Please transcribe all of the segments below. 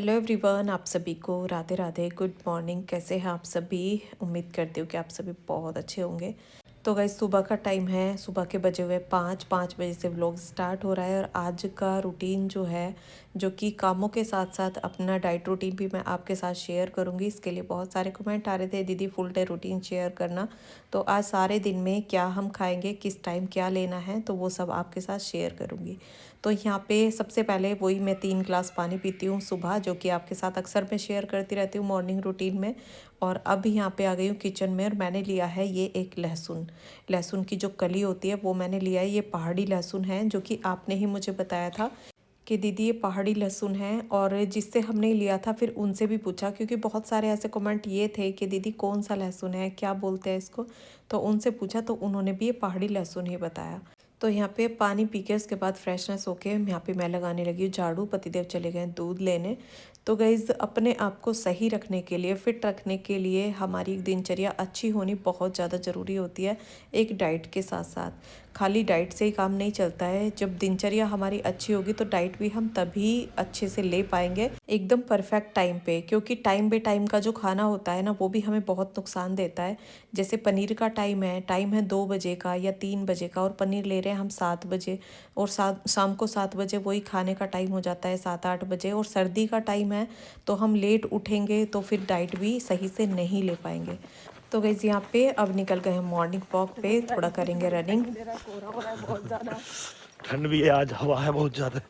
Hello everyone, आप सभी को राधे राधे, गुड मॉर्निंग। कैसे हैं आप सभी? उम्मीद करती हूँ कि आप सभी बहुत अच्छे होंगे। तो गाइस, सुबह का टाइम है, सुबह के बजे हुए 5 बजे से व्लॉग स्टार्ट हो रहा है। और आज का रूटीन जो है, जो कि कामों के साथ साथ अपना डाइट रूटीन भी मैं आपके साथ शेयर करूँगी। इसके लिए बहुत सारे कमेंट आ रहे थे, दीदी फुल डे रूटीन शेयर करना। तो आज सारे दिन में क्या हम खाएंगे, किस टाइम क्या लेना है, तो वो सब आपके साथ शेयर करूँगी। तो यहाँ पे सबसे पहले वही मैं 3 ग्लास पानी पीती हूँ सुबह, जो कि आपके साथ अक्सर मैं शेयर करती रहती हूँ मॉर्निंग रूटीन में। और अब यहाँ पे आ गई हूँ किचन में, और मैंने लिया है ये एक लहसुन। लहसुन की जो कली होती है वो मैंने लिया है। ये पहाड़ी लहसुन है, जो कि आपने ही मुझे बताया था कि दीदी ये पहाड़ी लहसुन है। और जिससे हमने लिया था फिर उनसे भी पूछा, क्योंकि बहुत सारे ऐसे कमेंट ये थे कि दीदी कौन सा लहसुन है, क्या बोलते हैं इसको। तो उनसे पूछा तो उन्होंने भी ये पहाड़ी लहसुन ही बताया। तो यहाँ पे पानी पी के उसके बाद फ्रेशनेस होके यहाँ पे मैं लगाने लगी हूँ झाड़ू। पतिदेव चले गए दूध लेने। तो गाइज़, अपने आप को सही रखने के लिए, फिट रखने के लिए हमारी दिनचर्या अच्छी होनी बहुत ज़्यादा ज़रूरी होती है। एक डाइट के साथ साथ खाली डाइट से ही काम नहीं चलता है। जब दिनचर्या हमारी अच्छी होगी तो डाइट भी हम तभी अच्छे से ले पाएंगे, एकदम परफेक्ट टाइम पे। क्योंकि टाइम बे टाइम का जो खाना होता है ना, वो भी हमें बहुत नुकसान देता है। जैसे पनीर का टाइम है 2 बजे का या 3 बजे का, और पनीर ले रहे हैं हम 7 बजे। और शाम को 7 बजे वही खाने का टाइम हो जाता है 7-8 बजे। और सर्दी का टाइम है तो हम लेट उठेंगे तो फिर डाइट भी सही से नहीं ले पाएंगे। तो गाइस, यहाँ पे अब निकल गए हम मॉर्निंग वॉक पे, थोड़ा करेंगे रनिंग। बहुत ज्यादा ठंड भी है, आज हवा है बहुत ज्यादा।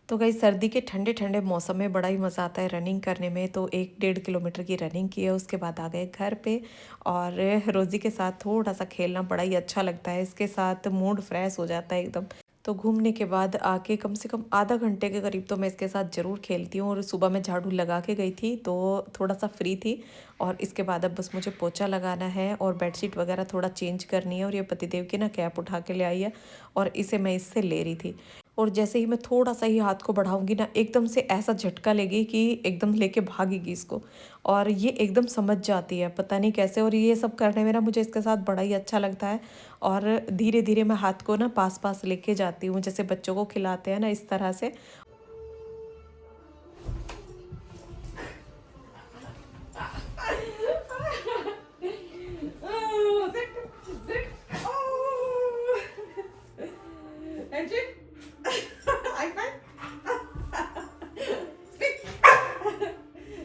तो गाइस, सर्दी के ठंडे ठंडे मौसम में बड़ा ही मज़ा आता है रनिंग करने में। तो 1-1.5 किलोमीटर की रनिंग की है, उसके बाद आ गए घर पे। और रोज़ी के साथ थोड़ा सा खेलना बड़ा ही अच्छा लगता है, इसके साथ मूड फ्रेश हो जाता है एकदम। तो घूमने के बाद आके कम से कम आधा घंटे के करीब तो मैं इसके साथ ज़रूर खेलती हूँ। और सुबह मैं झाड़ू लगा के गई थी तो थोड़ा सा फ्री थी। और इसके बाद अब बस मुझे पोछा लगाना है और बेडशीट वगैरह थोड़ा चेंज करनी है। और ये पतिदेव की ना कैप उठा के ले आई है, और इसे मैं इससे ले रही थी। और जैसे ही मैं थोड़ा सा ही हाथ को बढ़ाऊंगी ना, एकदम से ऐसा झटका लेगी कि एकदम लेके भागेगी इसको। और ये एकदम समझ जाती है, पता नहीं कैसे। और ये सब करने में ना मुझे इसके साथ बड़ा ही अच्छा लगता है। और धीरे धीरे मैं हाथ को ना पास पास लेके जाती हूँ, जैसे बच्चों को खिलाते हैं ना, इस तरह से।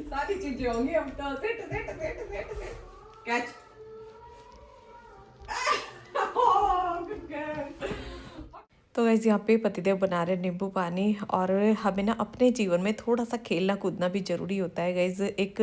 सारी चीजें होंगी अब तो। Sit sit sit sit sit catch. तो वैसे यहाँ पे पतिदेव बना रहे नींबू पानी। और हमें ना अपने जीवन में थोड़ा सा खेलना कूदना भी ज़रूरी होता है गाइज। एक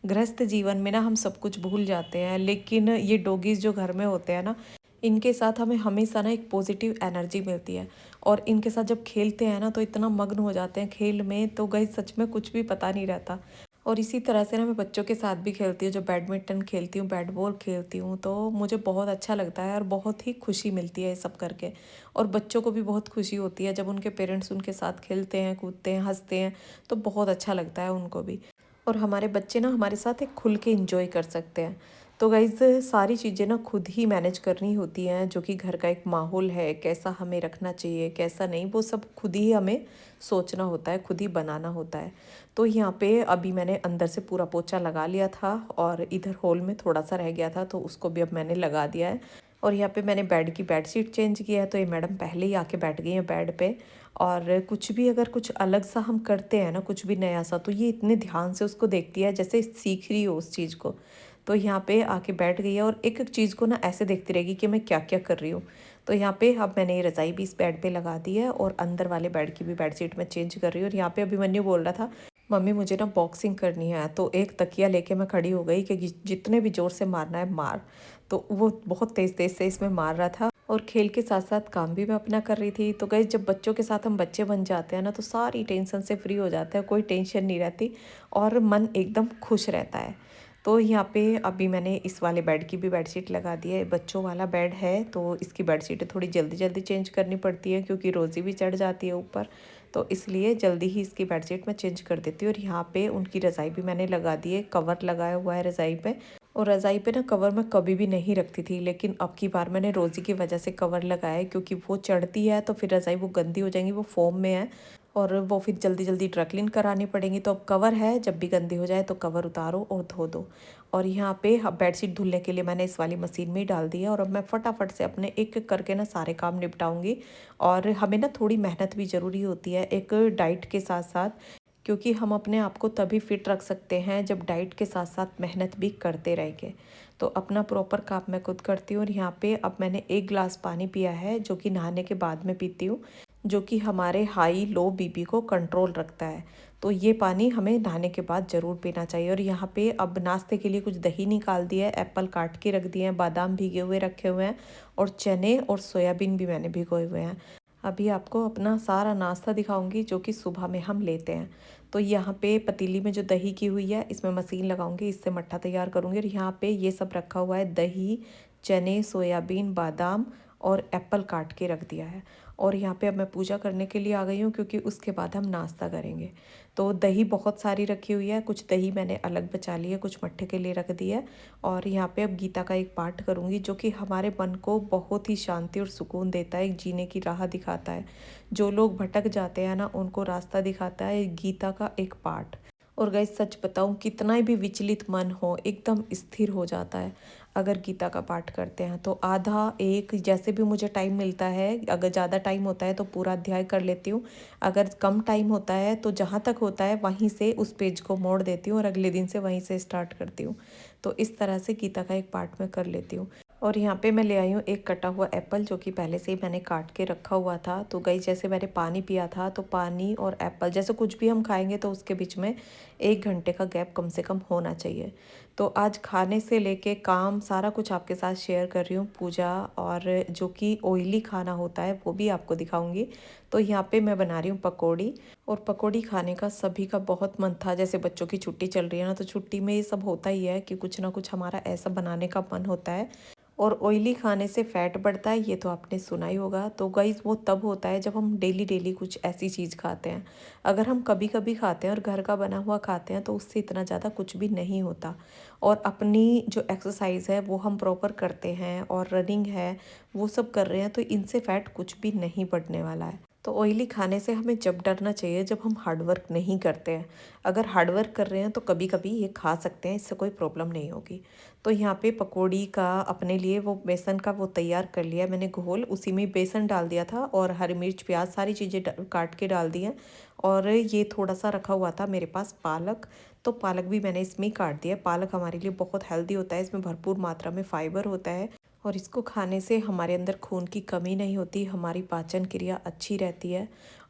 गृहस्थ जीवन में ना हम सब कुछ भूल जाते हैं, लेकिन ये डॉगीज़ जो घर में होते हैं ना, इनके साथ हमें हमेशा ना एक पॉजिटिव एनर्जी मिलती है। और इनके साथ जब खेलते हैं ना तो इतना मग्न हो जाते हैं खेल में, तो गाइज सच में कुछ भी पता नहीं रहता। और इसी तरह से ना मैं बच्चों के साथ भी खेलती हूँ, जो बैडमिंटन खेलती हूँ, बैट बॉल खेलती हूँ, तो मुझे बहुत अच्छा लगता है और बहुत ही खुशी मिलती है ये सब करके। और बच्चों को भी बहुत खुशी होती है जब उनके पेरेंट्स उनके साथ खेलते हैं, कूदते हैं, हंसते हैं, तो बहुत अच्छा लगता है उनको भी। और हमारे बच्चे ना हमारे साथ एक खुल के इंजॉय कर सकते हैं। तो गाइज़, सारी चीज़ें ना खुद ही मैनेज करनी होती हैं, जो कि घर का एक माहौल है, कैसा हमें रखना चाहिए कैसा नहीं, वो सब खुद ही हमें सोचना होता है, खुद ही बनाना होता है। तो यहाँ पे अभी मैंने अंदर से पूरा पोछा लगा लिया था, और इधर हॉल में थोड़ा सा रह गया था तो उसको भी अब मैंने लगा दिया है। और यहाँ पे मैंने बेड की बेडशीट चेंज किया है, तो ये मैडम पहले ही आके बैठ गई हैं बेड पे। और कुछ भी अगर कुछ अलग सा हम करते हैं ना, कुछ भी नया सा, तो ये इतने ध्यान से उसको देखती है जैसे सीख रही हो उस चीज़ को। तो यहाँ पे आके बैठ गई है और एक एक चीज़ को ना ऐसे देखती रहेगी कि मैं क्या क्या कर रही हूँ। तो यहाँ पे अब मैंने ये रज़ाई भी इस बेड पे लगा दी है, और अंदर वाले बेड की भी बेडशीट मैं चेंज कर रही हूँ। और यहाँ पे अभिमन्यु बोल रहा था, मम्मी मुझे ना बॉक्सिंग करनी है। तो एक तकिया लेके मैं खड़ी हो गई कि जितने भी ज़ोर से मारना है मार। तो वो बहुत तेज़ तेज़ से इसमें मार रहा था, और खेल के साथ साथ काम भी मैं अपना कर रही थी। तो गाइस, जब बच्चों के साथ हम बच्चे बन जाते हैं ना, तो सारी टेंशन से फ्री हो जाते हैं, कोई टेंशन नहीं रहती, और मन एकदम खुश रहता है। तो यहाँ पे अभी मैंने इस वाले बेड की भी बेडशीट लगा दी है। बच्चों वाला बेड है तो इसकी बेडशीटें थोड़ी जल्दी जल्दी चेंज करनी पड़ती है, क्योंकि रोज़ी भी चढ़ जाती है ऊपर। तो इसलिए जल्दी ही इसकी बेडशीट मैं चेंज कर देती हूँ। और यहाँ पे उनकी रज़ाई भी मैंने लगा दी है, कवर लगाया हुआ है रज़ाई पे। और रज़ाई पे ना कवर मैं कभी भी नहीं रखती थी, लेकिन अब की बार मैंने रोज़ी की वजह से कवर लगाया है, क्योंकि वो चढ़ती है तो फिर रज़ाई वो गंदी हो जाएंगी, वो फोम में है। और वो फिर जल्दी जल्दी ड्राई क्लीन करानी पड़ेंगी। तो अब कवर है, जब भी गंदी हो जाए तो कवर उतारो और धो दो। और यहाँ पे बेडशीट धुलने के लिए मैंने इस वाली मशीन में ही डाल दिया और अब मैं फटाफट से अपने एक एक करके ना सारे काम निपटाऊंगी। और हमें ना थोड़ी मेहनत भी ज़रूरी होती है एक डाइट के साथ साथ, क्योंकि हम अपने आप को तभी फिट रख सकते हैं जब डाइट के साथ साथ मेहनत भी करते रहेंगे। तो अपना प्रॉपर काम मैं खुद करती हूँ। और यहाँ पे अब मैंने 1 गिलास पानी पिया है, जो कि नहाने के बाद में पीती हूँ, जो कि हमारे हाई लो बीपी को कंट्रोल रखता है। तो ये पानी हमें नहाने के बाद ज़रूर पीना चाहिए। और यहाँ पे अब नाश्ते के लिए कुछ दही निकाल दिया है, एप्पल काट के रख दिए हैं, बादाम भीगे हुए रखे हुए हैं और चने और सोयाबीन भी मैंने भिगोए हुए हैं। अभी आपको अपना सारा नाश्ता दिखाऊंगी जो कि सुबह में हम लेते हैं। तो यहाँ पे पतीली में जो दही की हुई है इसमें मशीन लगाऊंगी, इससे मट्ठा तैयार करूँगी। और यहाँ पे ये सब रखा हुआ है, दही, चने, सोयाबीन, बादाम और एप्पल काट के रख दिया है। और यहाँ पे अब मैं पूजा करने के लिए आ गई हूँ, क्योंकि उसके बाद हम नाश्ता करेंगे। तो दही बहुत सारी रखी हुई है, कुछ दही मैंने अलग बचा ली है, कुछ मट्ठे के लिए रख दी है। और यहाँ पे अब गीता का एक पाठ करूँगी, जो कि हमारे मन को बहुत ही शांति और सुकून देता है, एक जीने की राह दिखाता है। जो लोग भटक जाते हैं ना, उनको रास्ता दिखाता है गीता का एक पाठ। और गाइस सच बताऊं, कितना भी विचलित मन हो एकदम स्थिर हो जाता है अगर गीता का पाठ करते हैं। तो आधा एक जैसे भी मुझे टाइम मिलता है, अगर ज़्यादा टाइम होता है तो पूरा अध्याय कर लेती हूँ, अगर कम टाइम होता है तो जहाँ तक होता है वहीं से उस पेज को मोड़ देती हूँ और अगले दिन से वहीं से स्टार्ट करती हूँ। तो इस तरह से गीता का एक पाठ मैं कर लेती हूँ। और यहाँ पे मैं ले आई हूँ एक कटा हुआ एप्पल, जो कि पहले से ही मैंने काट के रखा हुआ था। तो गई जैसे मैंने पानी पिया था, तो पानी और एप्पल जैसे कुछ भी हम खाएंगे तो उसके बीच में 1 घंटे का गैप कम से कम होना चाहिए। तो आज खाने से लेके काम सारा कुछ आपके साथ शेयर कर रही हूँ, पूजा और जो कि ऑयली खाना होता है वो भी आपको दिखाऊंगी। तो यहाँ पे मैं बना रही हूँ पकौड़ी। और पकौड़ी खाने का सभी का बहुत मन था, जैसे बच्चों की छुट्टी चल रही है ना, तो छुट्टी में ये सब होता ही है कि कुछ ना कुछ हमारा ऐसा बनाने का मन होता है। और ऑयली खाने से फैट बढ़ता है, ये तो आपने सुना ही होगा। तो गाइस वो तब होता है जब हम डेली डेली कुछ ऐसी चीज़ खाते हैं। अगर हम कभी कभी खाते हैं और घर का बना हुआ खाते हैं तो उससे इतना ज़्यादा कुछ भी नहीं होता। और अपनी जो एक्सरसाइज है वो हम प्रॉपर करते हैं और रनिंग है वो सब कर रहे हैं, तो इनसे फैट कुछ भी नहीं बढ़ने वाला है। तो ऑयली खाने से हमें जब डरना चाहिए जब हम हार्ड वर्क नहीं करते हैं। अगर हार्ड वर्क कर रहे हैं तो कभी कभी ये खा सकते हैं, इससे कोई प्रॉब्लम नहीं होगी। तो यहाँ पे पकौड़ी का अपने लिए वो बेसन का वो तैयार कर लिया मैंने घोल, उसी में बेसन डाल दिया था और हरी मिर्च, प्याज सारी चीज़ें काट के डाल दी हैं। और ये थोड़ा सा रखा हुआ था मेरे पास पालक, तो पालक भी मैंने इसमें ही काट दिया। पालक हमारे लिए बहुत हेल्दी होता है, इसमें भरपूर मात्रा में फाइबर होता है और इसको खाने से हमारे अंदर खून की कमी नहीं होती, हमारी पाचन क्रिया अच्छी रहती है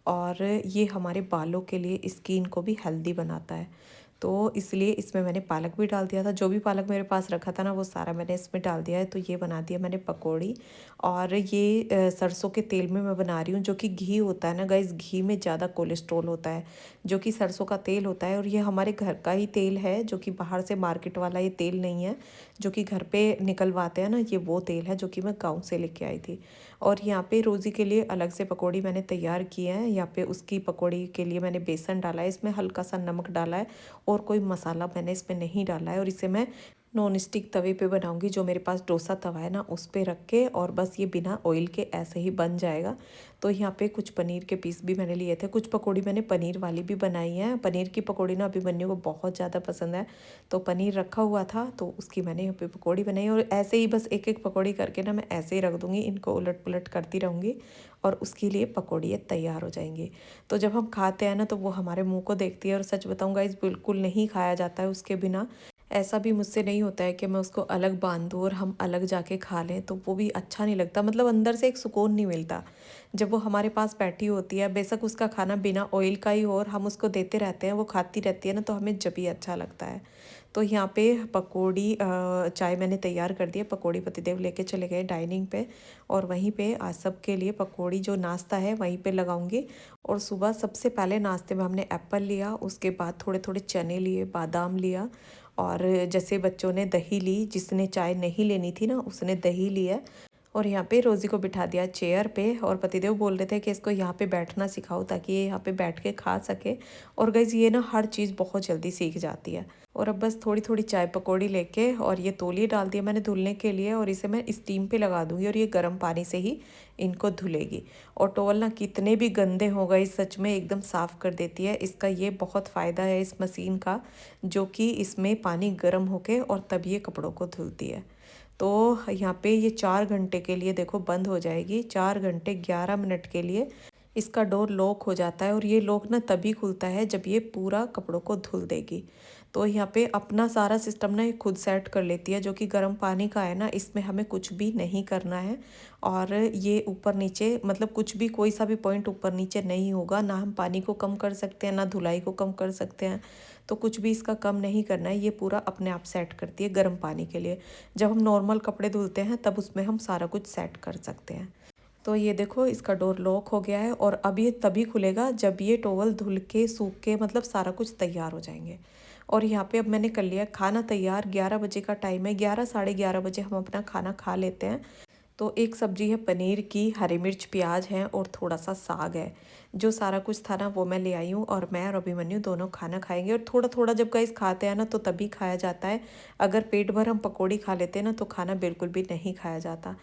और ये हमारे बालों के लिए, स्किन को भी हेल्दी बनाता है। तो इसलिए इसमें मैंने पालक भी डाल दिया था, जो भी पालक मेरे पास रखा था ना वो सारा मैंने इसमें डाल दिया है। तो ये बना दिया मैंने पकौड़ी। और ये सरसों के तेल में मैं बना रही हूँ, जो कि घी होता है ना गाइस, घी में ज़्यादा कोलेस्ट्रॉल होता है, जो कि सरसों का तेल होता है। और ये हमारे घर का ही तेल है, जो कि बाहर से मार्केट वाला ये तेल नहीं है जो कि घर पे निकलवाते हैं ना, ये वो तेल है जो कि मैं गाँव से लेके आई थी। और यहाँ पे रोज़ी के लिए अलग से पकौड़ी मैंने तैयार की है। यहाँ पे उसकी पकौड़ी के लिए मैंने बेसन डाला है, इसमें हल्का सा नमक डाला है और कोई मसाला मैंने इसमें नहीं डाला है। और इसे मैं नॉन स्टिक तवे पे बनाऊंगी, जो मेरे पास डोसा तवा है ना उस पे रख के, और बस ये बिना ऑयल के ऐसे ही बन जाएगा। तो यहाँ पे कुछ पनीर के पीस भी मैंने लिए थे, कुछ पकौड़ी मैंने पनीर वाली भी बनाई है। पनीर की पकौड़ी ना अभिमन्यु को बहुत ज़्यादा पसंद है, तो पनीर रखा हुआ था तो उसकी मैंने यहाँ पे पकौड़ी बनाई। और ऐसे ही बस एक एक पकौड़ी करके ना मैं ऐसे ही रख दूँगी, इनको उलट पुलट करती रहूँगी और उसके लिए पकौड़ी तैयार हो जाएंगी। तो जब हम खाते हैं ना तो वो हमारे मुँह को देखती है, और सच बताऊँ गाइस बिल्कुल नहीं खाया जाता है उसके बिना। ऐसा भी मुझसे नहीं होता है कि मैं उसको अलग बांध दूँ और हम अलग जाके खा लें, तो वो भी अच्छा नहीं लगता, मतलब अंदर से एक सुकून नहीं मिलता जब वो हमारे पास बैठी होती है। बेशक उसका खाना बिना ऑयल का ही हो और हम उसको देते रहते हैं, वो खाती रहती है ना, तो हमें जब भी अच्छा लगता है। तो यहाँ पे पकौड़ी चाय मैंने तैयार कर दी है, पकौड़ी पतिदेव लेके चले गए डाइनिंग पे, और वहीं पे आज सबके लिए पकौड़ी जो नाश्ता है वहीं पे लगाऊंगी। और सुबह सबसे पहले नाश्ते में हमने एप्पल लिया, उसके बाद थोड़े थोड़े चने लिए, बादाम लिया, और जैसे बच्चों ने दही ली, जिसने चाय नहीं लेनी थी ना उसने दही लिया, और यहाँ पे रोज़ी को बिठा दिया चेयर पे और पतिदेव बोल रहे थे कि इसको यहाँ पे बैठना सिखाओ ताकि ये यहाँ पे बैठ के खा सके। और गाइस ये ना हर चीज़ बहुत जल्दी सीख जाती है। और अब बस थोड़ी थोड़ी चाय पकौड़ी लेके और ये तौलिए डाल दिया मैंने धुलने के लिए और इसे मैं स्टीम पे लगा दूंगी और ये गर्म पानी से ही इनको धुलेगी। और टॉवल ना कितने भी गंदे हो गए सच में एकदम साफ़ कर देती है। इसका ये बहुत फ़ायदा है इस मशीन का, जो कि इसमें पानी गर्म होके और तब ये कपड़ों को धुलती है। तो यहाँ पे ये 4 घंटे के लिए देखो बंद हो जाएगी। 4 घंटे 11 मिनट के लिए इसका डोर लॉक हो जाता है और ये लॉक ना तभी खुलता है जब ये पूरा कपड़ों को धुल देगी। तो यहाँ पे अपना सारा सिस्टम ना ये खुद सेट कर लेती है, जो कि गर्म पानी का है ना, इसमें हमें कुछ भी नहीं करना है। और ये ऊपर नीचे मतलब कुछ भी कोई सा भी पॉइंट ऊपर नीचे नहीं होगा, ना हम पानी को कम कर सकते हैं ना धुलाई को कम कर सकते हैं। तो कुछ भी इसका कम नहीं करना है, ये पूरा अपने आप सेट करती है गर्म पानी के लिए। जब हम नॉर्मल कपड़े धुलते हैं तब उसमें हम सारा कुछ सेट कर सकते हैं। तो ये देखो इसका डोर लॉक हो गया है और अब ये तभी खुलेगा जब ये टॉवल धुल के सूख के मतलब सारा कुछ तैयार हो जाएंगे। और यहाँ पे अब मैंने कर लिया खाना तैयार। 11 बजे का टाइम है, 11 साढ़े 11 बजे हम अपना खाना खा लेते हैं। तो एक सब्जी है पनीर की, हरी मिर्च प्याज है और थोड़ा सा साग है। जो सारा कुछ था ना वो मैं ले आई हूँ और मैं और अभिमन्यु दोनों खाना खाएंगे। और थोड़ा थोड़ा जब गाइस खाते हैं ना तो तभी खाया जाता है। अगर पेट भर हम पकौड़ी खा लेते हैं ना तो खाना बिल्कुल भी नहीं खाया जाता।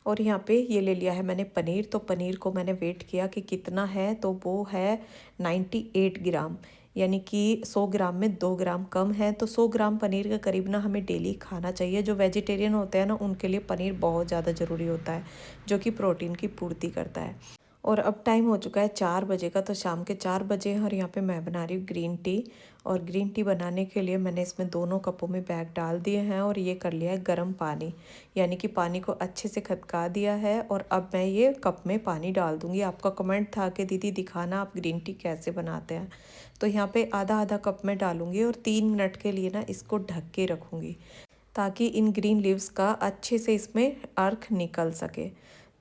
और यहाँ पे ये ले लिया है मैंने पनीर। तो पनीर को मैंने वेट किया कि कितना है, तो वो है 98 ग्राम, यानी कि 100 ग्राम में 2 ग्राम कम है। तो 100 ग्राम पनीर के करीब ना हमें डेली खाना चाहिए। जो वेजिटेरियन होते हैं ना उनके लिए पनीर बहुत ज़्यादा ज़रूरी होता है, जो कि प्रोटीन की पूर्ति करता है। और अब टाइम हो चुका है 4 बजे का, तो शाम के 4 बजे हैं और यहाँ पे मैं बना रही हूँ ग्रीन टी। और ग्रीन टी बनाने के लिए मैंने इसमें दोनों कपों में बैग डाल दिए हैं और ये कर लिया है गर्म पानी, यानी कि पानी को अच्छे से खदका दिया है। और अब मैं ये कप में पानी डाल दूँगी। आपका कमेंट था कि दीदी दिखाना आप ग्रीन टी कैसे बनाते हैं। तो यहाँ पे आधा आधा कप में डालूँगी और 3 मिनट के लिए ना इसको ढक के रखूँगी, ताकि इन ग्रीन लीव्स का अच्छे से इसमें अर्क निकल सके।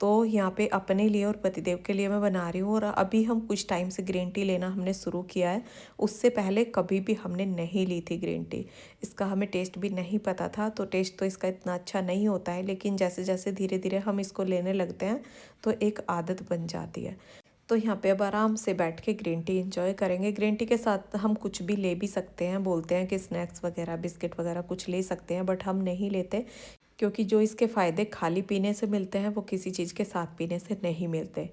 तो यहाँ पे अपने लिए और पतिदेव के लिए मैं बना रही हूँ। और अभी हम कुछ टाइम से ग्रीन टी लेना हमने शुरू किया है, उससे पहले कभी भी हमने नहीं ली थी ग्रीन टी। इसका हमें टेस्ट भी नहीं पता था। तो टेस्ट तो इसका इतना अच्छा नहीं होता है, लेकिन जैसे जैसे धीरे धीरे हम इसको लेने लगते हैं तो एक आदत बन जाती है। तो यहाँ पे अब आराम से बैठ के ग्रीन टी इंजॉय करेंगे। ग्रीन टी के साथ हम कुछ भी ले भी सकते हैं, बोलते हैं कि स्नैक्स वगैरह बिस्किट वगैरह कुछ ले सकते हैं, बट हम नहीं लेते, क्योंकि जो इसके फ़ायदे खाली पीने से मिलते हैं वो किसी चीज़ के साथ पीने से नहीं मिलते।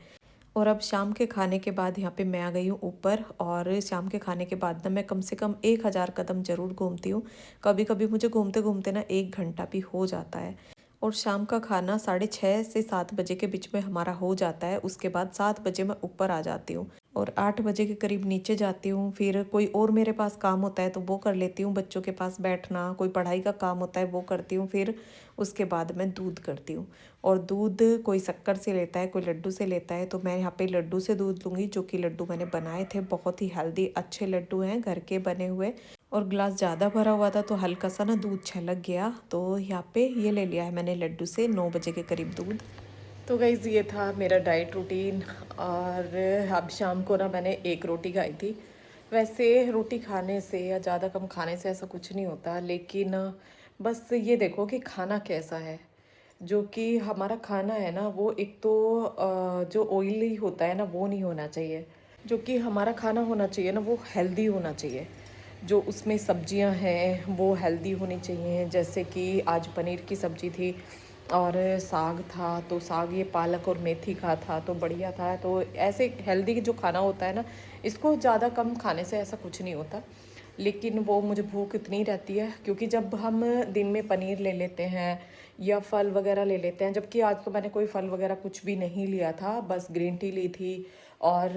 और अब शाम के खाने के बाद यहाँ पे मैं आ गई हूँ ऊपर। और शाम के खाने के बाद ना मैं कम से कम 1000 कदम ज़रूर घूमती हूँ। कभी कभी मुझे घूमते घूमते ना 1 घंटा भी हो जाता है। और शाम का खाना 6:30 से 7 बजे के बीच में हमारा हो जाता है। उसके बाद 7 बजे मैं ऊपर आ जाती हूँ और 8 बजे के करीब नीचे जाती हूँ। फिर कोई और मेरे पास काम होता है तो वो कर लेती हूँ, बच्चों के पास बैठना, कोई पढ़ाई का काम होता है वो करती हूँ। फिर उसके बाद मैं दूध करती हूँ। और दूध कोई शक्कर से लेता है, कोई लड्डू से लेता है, तो मैं यहाँ पे लड्डू से दूध लूँगी, जो कि लड्डू मैंने बनाए थे। बहुत ही हेल्दी अच्छे लड्डू हैं घर के बने हुए। और ग्लास ज़्यादा भरा हुआ था तो हल्का सा ना दूध छलक गया। तो यहाँ पे ये ले लिया है मैंने लड्डू से 9 बजे के करीब दूध। तो गाइज़ ये था मेरा डाइट रूटीन। और अब शाम को ना मैंने 1 रोटी खाई थी। वैसे रोटी खाने से या ज़्यादा कम खाने से ऐसा कुछ नहीं होता, लेकिन बस ये देखो कि खाना कैसा है। जो कि हमारा खाना है ना वो एक तो जो ऑयली होता है ना वो नहीं होना चाहिए। जो कि हमारा खाना होना चाहिए ना वो हेल्दी होना चाहिए। जो उसमें सब्जियां हैं वो हेल्दी होनी चाहिए। जैसे कि आज पनीर की सब्ज़ी थी और साग था, तो साग ये पालक और मेथी का था तो बढ़िया था। तो ऐसे हेल्दी जो खाना होता है ना, इसको ज़्यादा कम खाने से ऐसा कुछ नहीं होता। लेकिन वो मुझे भूख इतनी रहती है, क्योंकि जब हम दिन में पनीर ले लेते हैं या फल वगैरह ले लेते हैं, जबकि आज तो मैंने कोई फल वगैरह कुछ भी नहीं लिया था, बस ग्रीन टी ली थी। और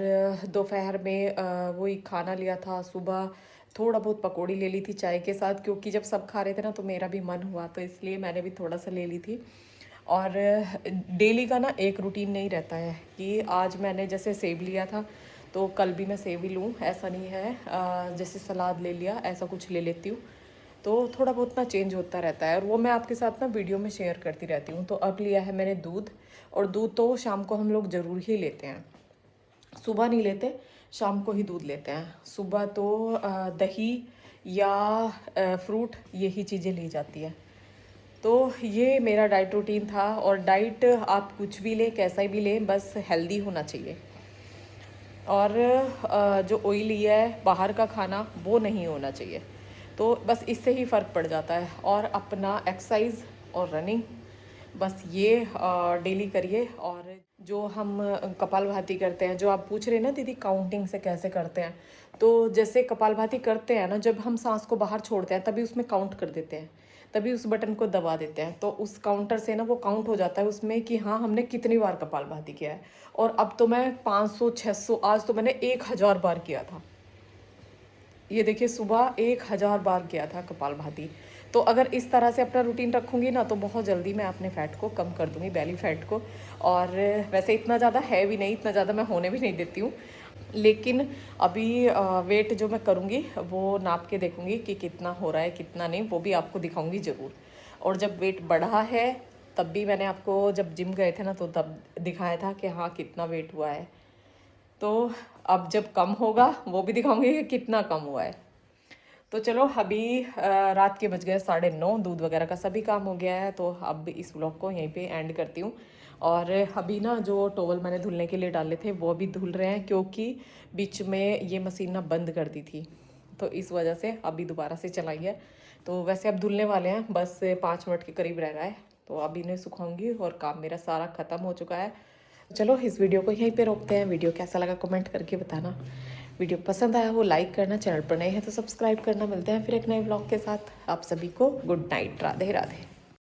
दोपहर में वही खाना लिया था। सुबह थोड़ा बहुत पकौड़ी ले ली थी चाय के साथ, क्योंकि जब सब खा रहे थे ना तो मेरा भी मन हुआ, तो इसलिए मैंने भी थोड़ा सा ले ली थी। और डेली का ना एक रूटीन नहीं रहता है कि आज मैंने जैसे सेब लिया था तो कल भी मैं सेब ही लूँ, ऐसा नहीं है। जैसे सलाद ले लिया ऐसा कुछ ले लेती हूँ। तो थोड़ा बहुत ना चेंज होता रहता है, और वो मैं आपके साथ ना वीडियो में शेयर करती रहती हूँ। तो अब लिया है मैंने दूध, और दूध तो शाम को हम लोग ज़रूर ही लेते हैं। सुबह नहीं लेते, शाम को ही दूध लेते हैं। सुबह तो दही या फ्रूट यही चीज़ें ली जाती है। तो ये मेरा डाइट रूटीन था। और डाइट आप कुछ भी लें, कैसा भी लें, बस हेल्दी होना चाहिए। और जो ऑयली है बाहर का खाना वो नहीं होना चाहिए। तो बस इससे ही फ़र्क पड़ जाता है। और अपना एक्सरसाइज और रनिंग, बस ये डेली करिए। और जो हम कपालभाति करते हैं, जो आप पूछ रहे हैं ना दीदी काउंटिंग से कैसे करते हैं, तो जैसे कपालभाति करते हैं ना, जब हम सांस को बाहर छोड़ते हैं तभी उसमें काउंट कर देते हैं, तभी उस बटन को दबा देते हैं। तो उस काउंटर से ना वो काउंट हो जाता है उसमें कि हाँ हमने कितनी बार कपालभाति किया है। और अब तो मैं 500 600, आज तो मैंने 1000 बार किया था। ये देखिए सुबह 1000 बार किया था कपालभाति। तो अगर इस तरह से अपना रूटीन रखूँगी ना तो बहुत जल्दी मैं अपने फ़ैट को कम कर दूँगी, बेली फ़ैट को। और वैसे इतना ज़्यादा है भी नहीं, इतना ज़्यादा मैं होने भी नहीं देती हूँ। लेकिन अभी वेट जो मैं करूँगी वो नाप के देखूँगी कि कितना हो रहा है कितना नहीं, वो भी आपको दिखाऊँगी ज़रूर। और जब वेट बढ़ा है तब भी मैंने आपको, जब जिम गए थे ना तो तब दिखाया था कि हाँ कितना वेट हुआ है। तो अब जब कम होगा वो भी दिखाऊंगी कि कितना कम हुआ है। तो चलो अभी रात के बज गए 9:30, दूध वगैरह का सभी काम हो गया है। तो अब इस व्लॉग को यहीं पे एंड करती हूँ। और अभी ना जो टॉवल मैंने धुलने के लिए डाले थे वो भी धुल रहे हैं, क्योंकि बीच में ये मशीन ना बंद कर दी थी, तो इस वजह से अभी दोबारा से चलाई है। तो वैसे अब धुलने वाले हैं, बस 5 मिनट के करीब रह रहा है। तो अभी इन्हें सुखाऊंगी और काम मेरा सारा ख़त्म हो चुका है। चलो इस वीडियो को यहीं पे रोकते हैं। वीडियो कैसा लगा कमेंट करके बताना। वीडियो पसंद आया हो लाइक करना, चैनल पर नए हैं तो सब्सक्राइब करना। मिलते हैं फिर एक नए ब्लॉग के साथ। आप सभी को गुड नाइट, राधे राधे।